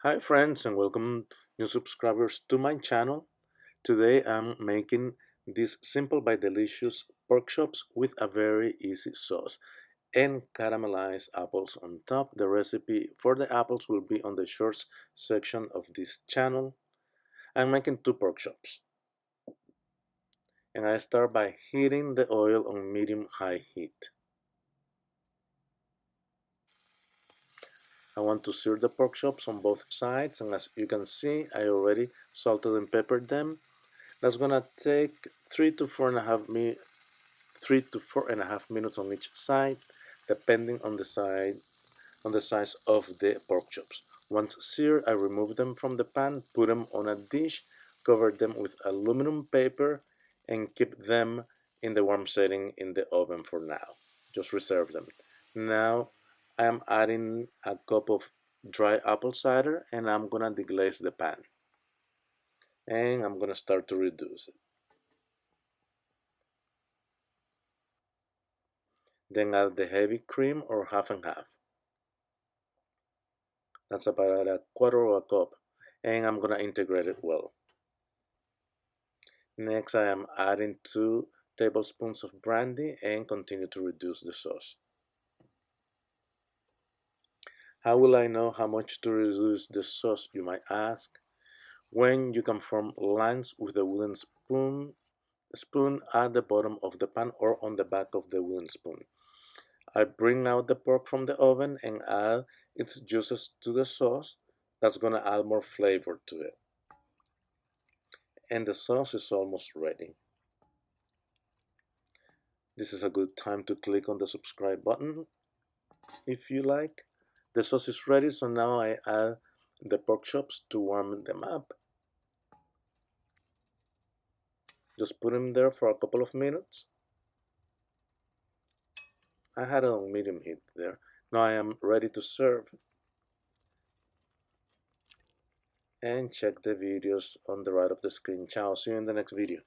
Hi friends and welcome new subscribers to my channel. Today I'm making these simple but delicious pork chops with a very easy sauce and caramelized apples on top. The recipe for the apples will be on the shorts section of this channel. I'm making two pork chops and I start by heating the oil on medium-high heat. I want to sear the pork chops on both sides, and as you can see I already salted and peppered them. That's gonna take 3 to 4.5 minutes on each side, depending on the size of the pork chops. Once seared, I remove them from the pan, put them on a dish, cover them with aluminum paper, and keep them in the warm setting in the oven for now. Just reserve them. Now I am adding a cup of dry apple cider and I'm gonna deglaze the pan. And I'm gonna start to reduce it. Then add the heavy cream or half and half. That's about a quarter of a cup. And I'm gonna integrate it well. Next I am adding 2 tablespoons of brandy and continue to reduce the sauce. How will I know how much to reduce the sauce, you might ask? When you can form lines with a wooden spoon at the bottom of the pan or on the back of the wooden spoon. I bring out the pork from the oven and add its juices to the sauce. That's gonna add more flavor to it. And the sauce is almost ready. This is a good time to click on the subscribe button if you like. The sauce is ready, so now I add the pork chops to warm them up. Just put them there for a couple of minutes. I had it on medium heat there. Now I am ready to serve. And check the videos on the right of the screen. Ciao, see you in the next video.